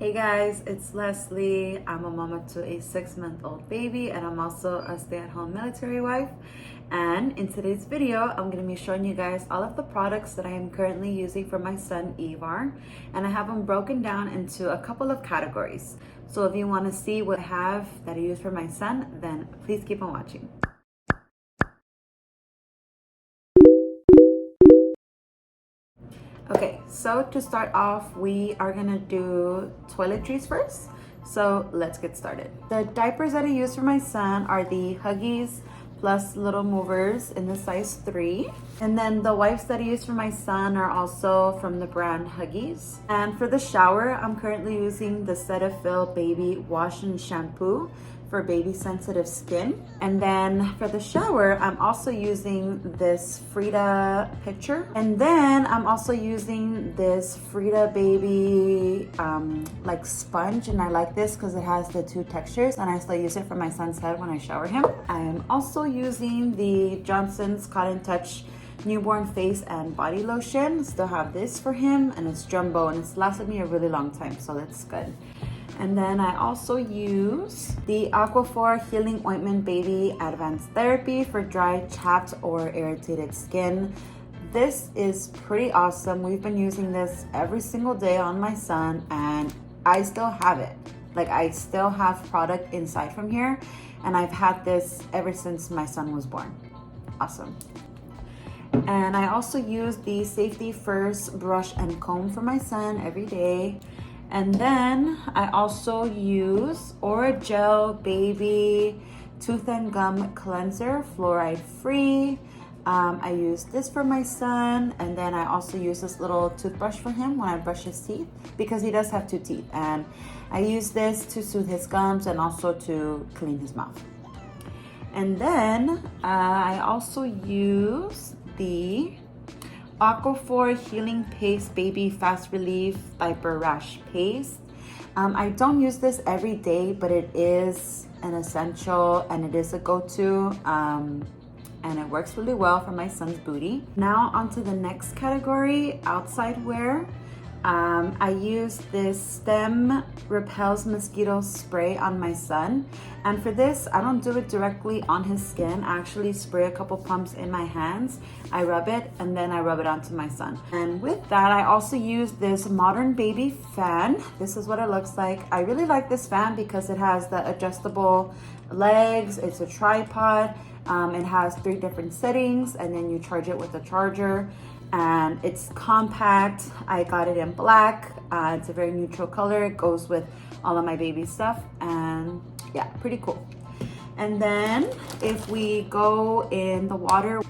Hey guys, it's Leslie. I'm a mama to a 6-month-old baby, and I'm also a stay-at-home military wife. And in today's video, I'm going to be showing you guys all of the products that I am currently using for my son Ivar, and I have them broken down into a couple of categories. So if you want to see what I have that I use for my son, then please keep on watching. Okay, so to start off, we are gonna do toiletries first. So let's get started. The diapers that I use for my son are the Huggies Plus Little Movers in the size 3. And then the wipes that I use for my son are also from the brand Huggies. And for the shower, I'm currently using the Cetaphil Baby Wash and Shampoo for baby sensitive skin. And then for the shower, I'm also using this Frida Picture. And then I'm also using this Frida Baby like sponge, and I like this because it has the 2 textures, and I still use it for my son's head when I shower him. I am also using the Johnson's Cotton Touch newborn face and body lotion. Still have this for him, and it's jumbo, and it's lasted me a really long time, so that's good. And then I also use the Aquaphor Healing Ointment Baby Advanced Therapy for dry, chapped, or irritated skin. This is pretty awesome. We've been using this every single day on my son, and I still have it. Like, I still have product inside from here, and I've had this ever since my son was born. Awesome. And I also use the Safety First brush and comb for my son every day. And then I also use Orajel Baby Tooth and Gum Cleanser, fluoride free. I use this for my son, and then I also use this little toothbrush for him when I brush his teeth, because he does have 2 teeth, and I use this to soothe his gums and also to clean his mouth. And then I also use the Aquaphor Healing Paste Baby Fast Relief Diaper Rash Paste. I don't use this every day, but it is an essential and it is a go-to, and it works really well for my son's booty. Now onto the next category, outside wear. I use this Stem Repels Mosquito Spray on my son. And for this, I don't do it directly on his skin. I actually spray a couple pumps in my hands. I rub it, and then I rub it onto my son. And with that, I also use this Modern Baby fan. This is what it looks like. I really like this fan because it has the adjustable legs. It's a tripod. It has 3 different settings, and then you charge it with a charger. And it's compact. I got it in black. It's a very neutral color. It goes with all of my baby stuff, and yeah, pretty cool. And then if we go in the water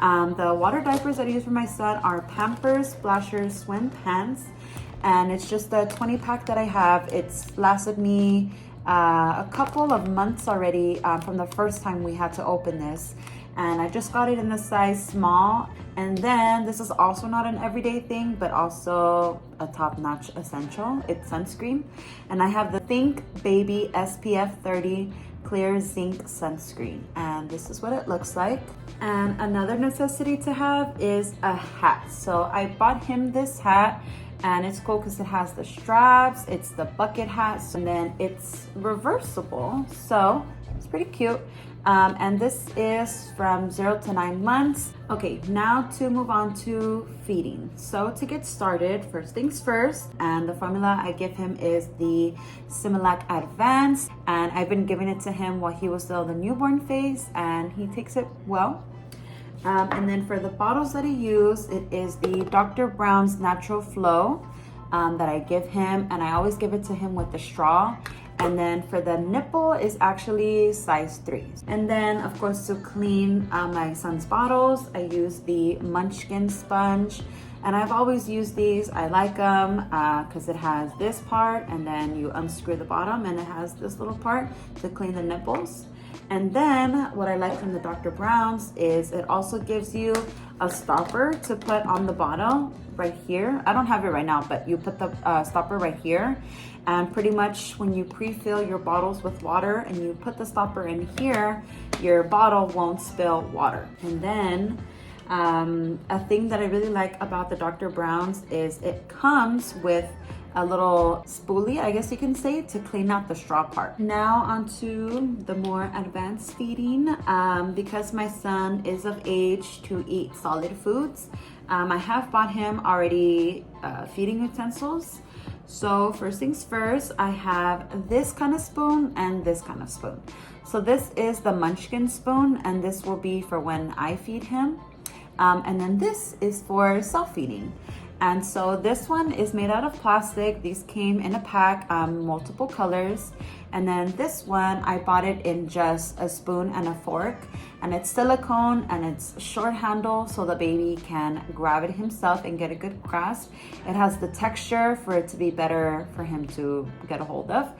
diapers that I use for my son are Pampers Splashers Swim Pants, and it's just a 20-pack that I have. It's lasted me a couple of months already from the first time we had to open this. And I just got it in the size small. And then this is also not an everyday thing, but also a top-notch essential. It's sunscreen. And I have the Think Baby SPF 30 Clear Zinc Sunscreen. And this is what it looks like. And another necessity to have is a hat. So I bought him this hat, and it's cool because it has the straps, it's the bucket hat, and then it's reversible. So it's pretty cute. And this is from 0 to 9 months. Okay, now to move on to feeding. So to get started, first things first, and the formula I give him is the Similac Advanced, and I've been giving it to him while he was still the newborn phase, and he takes it well. And then for the bottles that I use, it is the Dr. Brown's Natural Flow that I give him, and I always give it to him with the straw. And then for the nipple is actually size 3. And then of course, to clean my son's bottles, I use the Munchkin sponge, and I've always used these. I like them because it has this part, and then you unscrew the bottom, and it has this little part to clean the nipples. And then what I like from the Dr. Brown's is it also gives you a stopper to put on the bottle right here. I don't have it right now, but you put the stopper right here. And pretty much when you pre-fill your bottles with water and you put the stopper in here, your bottle won't spill water. And then a thing that I really like about the Dr. Brown's is it comes with a little spoolie, I guess you can say, to clean out the straw part. Now onto the more advanced feeding. Because my son is of age to eat solid foods, I have bought him already feeding utensils. So first things first, I have this kind of spoon and this kind of spoon. So this is the Munchkin spoon, and this will be for when I feed him. And then this is for self-feeding. And so this one is made out of plastic. These came in a pack, multiple colors. And then this one, I bought it in just a spoon and a fork. And it's silicone and it's short handle so the baby can grab it himself and get a good grasp. It has the texture for it to be better for him to get a hold of.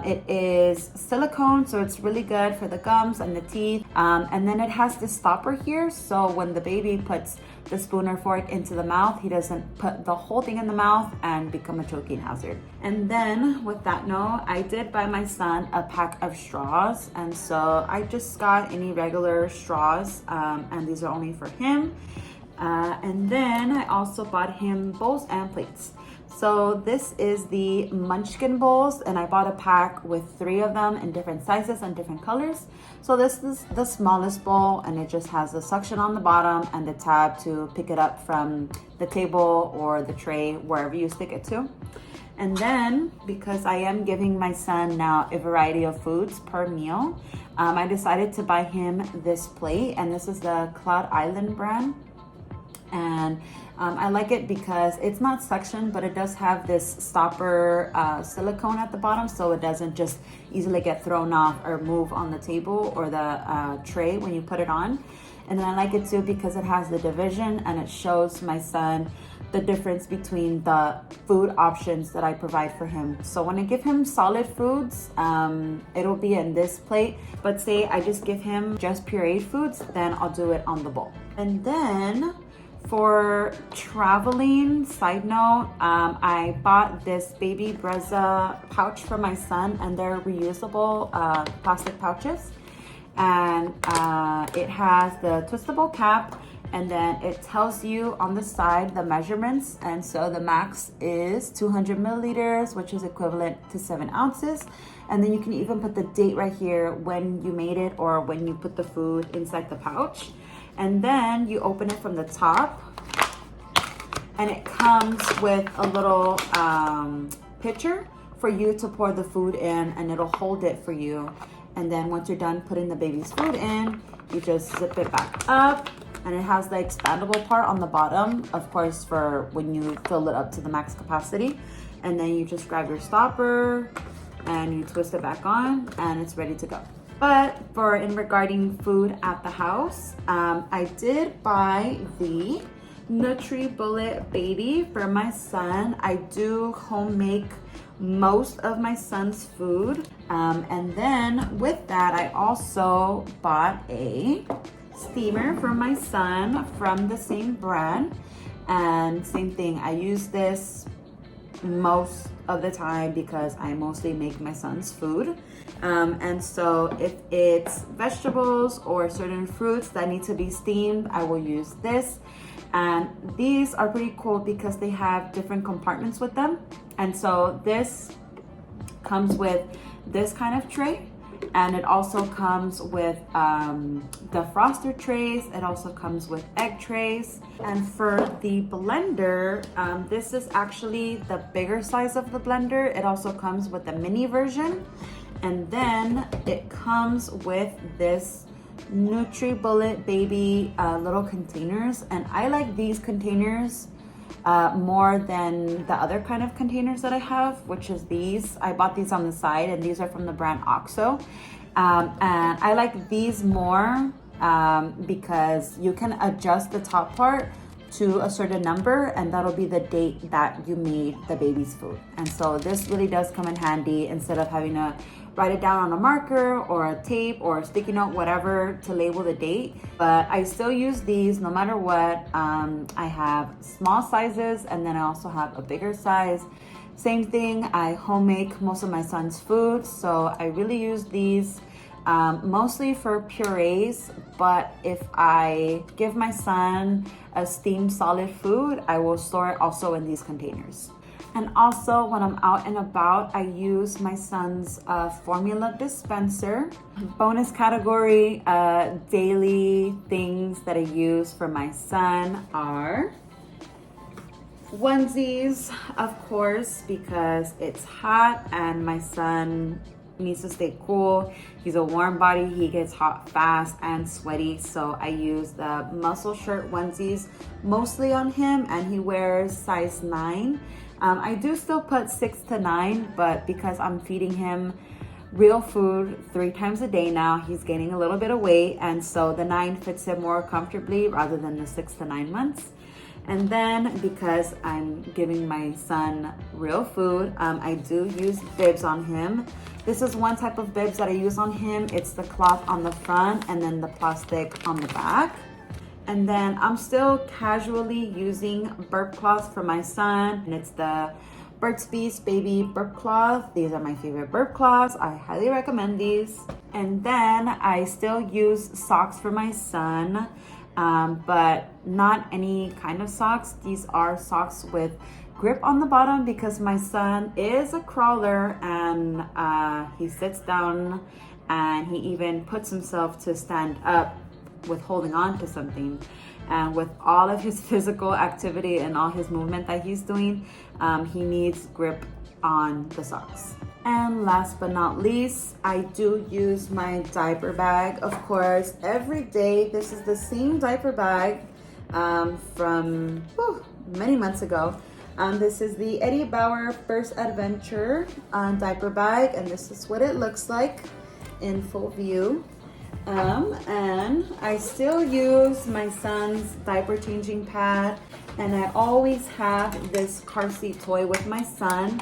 It is silicone, so it's really good for the gums and the teeth. And then it has this stopper here, so when the baby puts the spoon or fork into the mouth, he doesn't put the whole thing in the mouth and become a choking hazard. And then with that note, I did buy my son a pack of straws, and so I just got any regular straws, and these are only for him. And then I also bought him bowls and plates. So this is the Munchkin bowls, and I bought a pack with 3 of them in different sizes and different colors. So this is the smallest bowl, and it just has a suction on the bottom and the tab to pick it up from the table or the tray, wherever you stick it to. And then, because I am giving my son now a variety of foods per meal, I decided to buy him this plate, and this is the Cloud Island brand. And I like it because it's not suction, but it does have this stopper silicone at the bottom, so it doesn't just easily get thrown off or move on the table or the tray when you put it on. And then I like it too because it has the division, and it shows my son the difference between the food options that I provide for him. So when I give him solid foods, it'll be in this plate. But say I just give him just pureed foods, then I'll do it on the bowl. And then for traveling, side note, I bought this Baby Brezza pouch for my son, and they're reusable plastic pouches. And it has the twistable cap, and then it tells you on the side the measurements. And so the max is 200 milliliters, which is equivalent to 7 ounces. And then you can even put the date right here when you made it or when you put the food inside the pouch. And then you open it from the top, and it comes with a little pitcher for you to pour the food in, and it'll hold it for you. And then once you're done putting the baby's food in, you just zip it back up, and it has the expandable part on the bottom, of course, for when you fill it up to the max capacity. And then you just grab your stopper and you twist it back on, and it's ready to go. But for in regarding food at the house, I did buy the NutriBullet Baby for my son. I do home make most of my son's food. And then with that, I also bought a steamer for my son from the same brand. And same thing, I use this most of the time because I mostly make my son's food. And so if it's vegetables or certain fruits that need to be steamed, I will use this. And these are pretty cool because they have different compartments with them. And so this comes with this kind of tray, and it also comes with the froster trays. It also comes with egg trays. And for the blender, this is actually the bigger size of the blender. It also comes with the mini version. And then it comes with this NutriBullet Baby little containers. And I like these containers more than the other kind of containers that I have, which is these. I bought these on the side, and these are from the brand OXO. And I like these more because you can adjust the top part to a certain number, and that'll be the date that you made the baby's food. And so this really does come in handy instead of having to write it down on a marker or a tape or a sticky note, whatever, to label the date. But I still use these no matter what. I have small sizes, and then I also have a bigger size. Same thing, I home make most of my son's food, so I really use these mostly for purees. But if I give my son a steamed solid food, I will store it also in these containers. And also when I'm out and about, I use my son's formula dispenser. Bonus category, daily things that I use for my son are onesies, of course, because it's hot and my son needs to stay cool. He's a warm body, he gets hot fast and sweaty, so I use the muscle shirt onesies mostly on him, and he wears size 9. I do still put 6 to 9, but because I'm feeding him real food 3 times a day now, he's gaining a little bit of weight, and so the 9 fits him more comfortably rather than the 6 to 9 months. And then because I'm giving my son real food, I do use bibs on him. This is one type of bibs that I use on him. It's the cloth on the front and then the plastic on the back. And then I'm still casually using burp cloths for my son, and it's the Burt's Bees Baby Burp Cloth. These are my favorite burp cloths. I highly recommend these. And then I still use socks for my son, but not any kind of socks. These are socks with grip on the bottom because my son is a crawler, and he sits down and he even puts himself to stand up with holding on to something. And with all of his physical activity and all his movement that he's doing, he needs grip on the socks. And last but not least, I do use my diaper bag, of course, every day. This is the same diaper bag from many months ago. This is the Eddie Bauer First Adventure diaper bag, and this is what it looks like in full view. And I still use my son's diaper changing pad, and I always have this car seat toy with my son.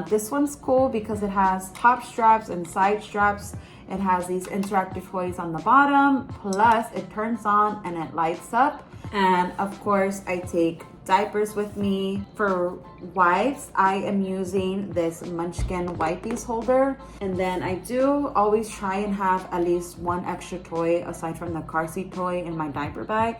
This one's cool because it has top straps and side straps. It has these interactive toys on the bottom, plus it turns on and it lights up. And of course, I take diapers with me. For wipes, I am using this Munchkin Wipies holder. And then I do always try and have at least one extra toy aside from the car seat toy in my diaper bag.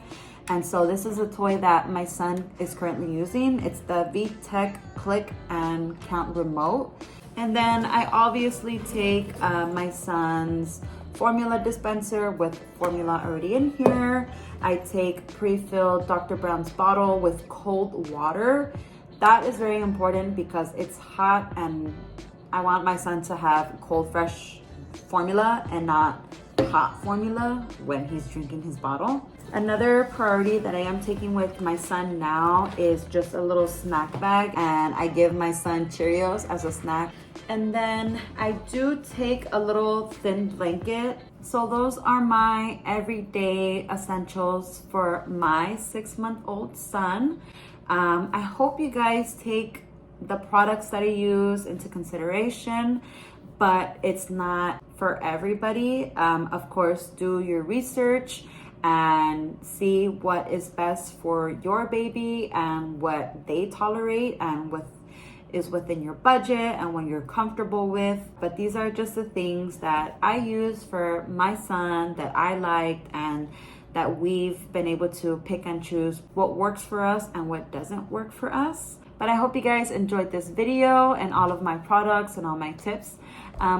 And so this is a toy that my son is currently using. It's the VTech Click and Count remote. And then I obviously take my son's formula dispenser with formula already in here. I take pre-filled Dr. Brown's bottle with cold water. That is very important because it's hot and I want my son to have cold, fresh formula and not hot formula when he's drinking his bottle. Another priority that I am taking with my son now is just a little snack bag, and I give my son Cheerios as a snack. And then I do take a little thin blanket. So those are my everyday essentials for my 6-month-old son. I hope you guys take the products that I use into consideration, but it's not for everybody. Of course, do your research and see what is best for your baby and what they tolerate and what is within your budget and what you're comfortable with. But these are just the things that I use for my son that I liked, and that we've been able to pick and choose what works for us and what doesn't work for us. But I hope you guys enjoyed this video and all of my products and all my tips.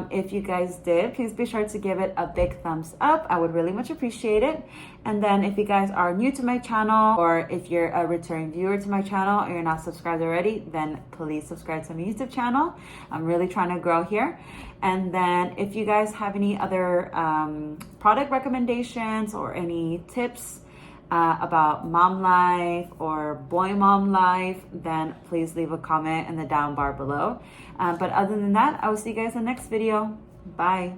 If you guys did, please be sure to give it a big thumbs up. I would really much appreciate it. And then if you guys are new to my channel, or if you're a returning viewer to my channel or you're not subscribed already, then please subscribe to my YouTube channel. I'm really trying to grow here. And then if you guys have any other product recommendations or any tips about mom life or boy mom life, then please leave a comment in the down bar below. But other than that, I will see you guys in the next video. Bye.